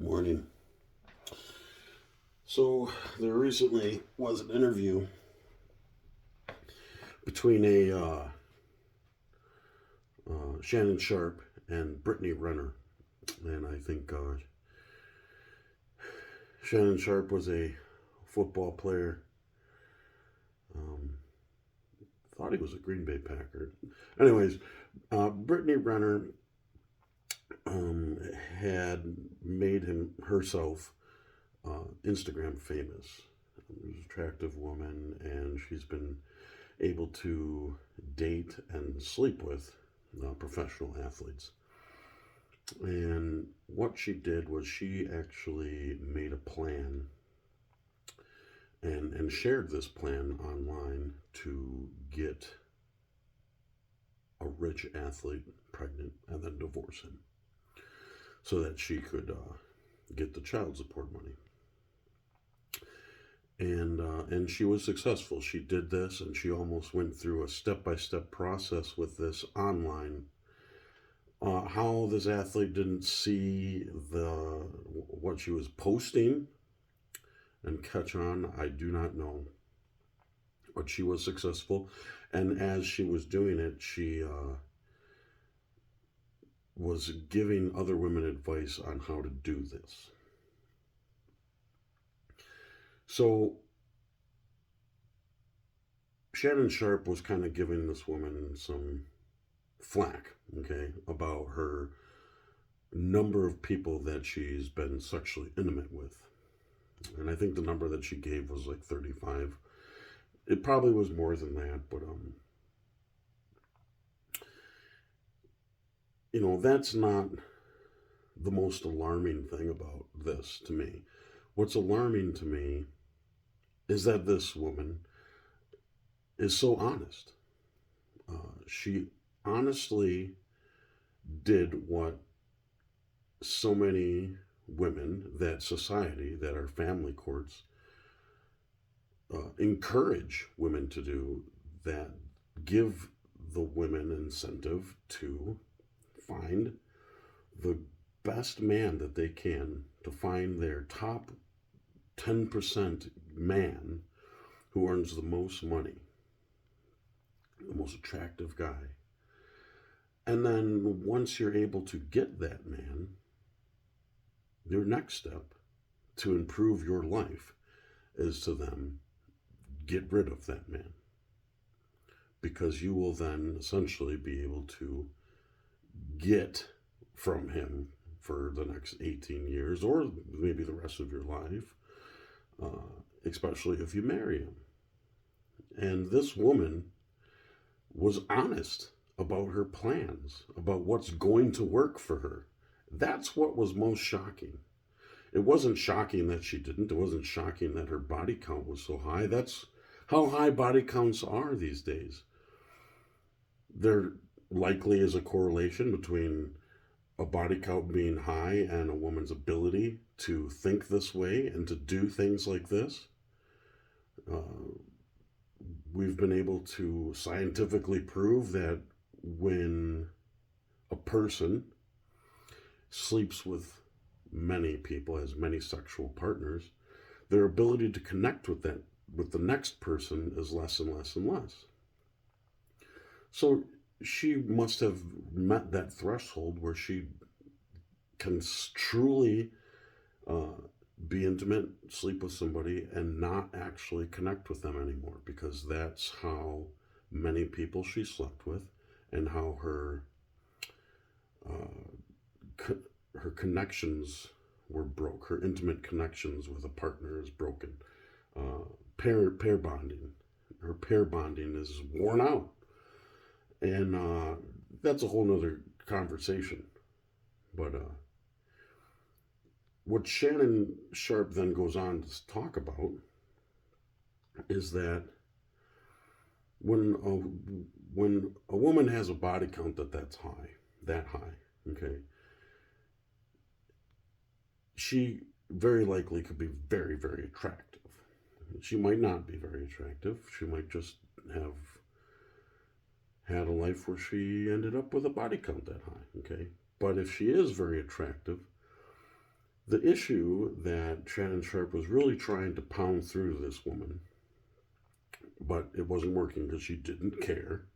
Morning. So there recently was an interview between a Shannon Sharpe and Britney Renner, and I think Shannon Sharpe was a football player. Um, Thought he was a Green Bay Packer. Anyways, Britney Renner um, had made herself Instagram famous. She's an attractive woman, and she's been able to date and sleep with professional athletes. And what she did was she actually made a plan and shared this plan online to get a rich athlete pregnant and then divorce him so that she could get the child support money. And she was successful. She did this, and she almost went through a step-by-step process with this online. How this athlete didn't see what she was posting and catch on, I do not know. But she was successful, and as she was doing it, she was giving other women advice on how to do this. So Shannon Sharpe was kind of giving this woman some flack, okay, about her number of people that she's been sexually intimate with. And I think the number that she gave was like 35. It probably was more than that, but that's not the most alarming thing about this to me. What's alarming to me is that this woman is so honest. She honestly did what so many women that society, that our family courts encourage women to do, that give the women incentive to find the best man that they can, to find their top 10% man who earns the most money, the most attractive guy. And then once you're able to get that man, your next step to improve your life is to then get rid of that man. Because you will then essentially be able to get from him for the next 18 years or maybe the rest of your life, especially if you marry him. And this woman was honest about her plans, about what's going to work for her. That's what was most shocking. It wasn't shocking that she didn't. It wasn't shocking that her body count was so high. That's how high body counts are these days. There likely is a correlation between a body count being high and a woman's ability to think this way and to do things like this. We've been able to scientifically prove that when a person sleeps with many people, has many sexual partners, their ability to connect with the next person is less and less and less. So she must have met that threshold where she can truly be intimate, sleep with somebody, and not actually connect with them anymore, because that's how many people she slept with, and how her connections were broke. Her intimate connections with a partner is broken. Pair bonding. Her pair bonding is worn out, and that's a whole nother conversation. But what Shannon Sharpe then goes on to talk about is that when a woman has a body count that's high, okay, she very likely could be very, very attractive. She might not be very attractive. She might just have had a life where she ended up with a body count that high, okay? But if she is very attractive, The issue that Shannon Sharpe was really trying to pound through to this woman, but it wasn't working because she didn't care,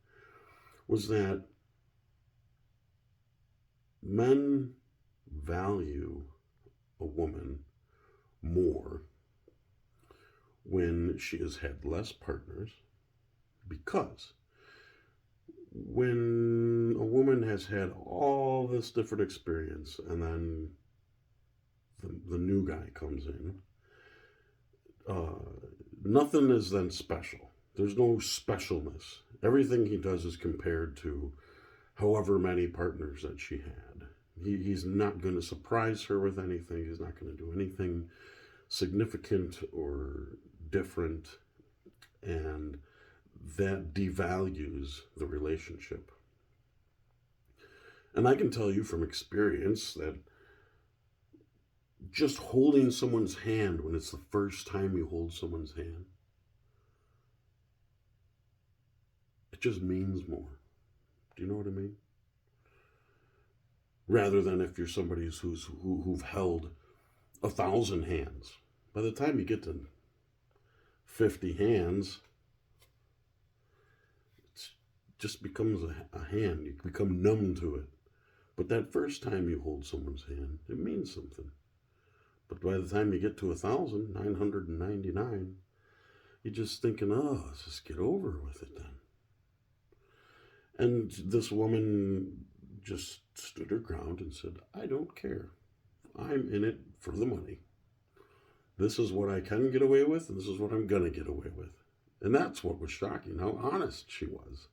was that men value a woman more when she has had less partners, because when a woman has had all this different experience and then the new guy comes in, nothing is then special. There's no specialness. Everything he does is compared to however many partners that she had. He's not going to surprise her with anything. He's not going to do anything significant or different. And that devalues the relationship. And I can tell you from experience that just holding someone's hand when it's the first time you hold someone's hand, it just means more. Do you know what I mean? Rather than if you're somebody who've held 1,000 hands. By the time you get to 50 hands, it just becomes a hand. You become numb to it. But that first time you hold someone's hand, it means something. But by the time you get to 1,999, you're just thinking, oh, let's just get over with it then. And this woman just stood her ground and said, I don't care. I'm in it for the money. This is what I can get away with, and this is what I'm going to get away with. And that's what was shocking, how honest she was.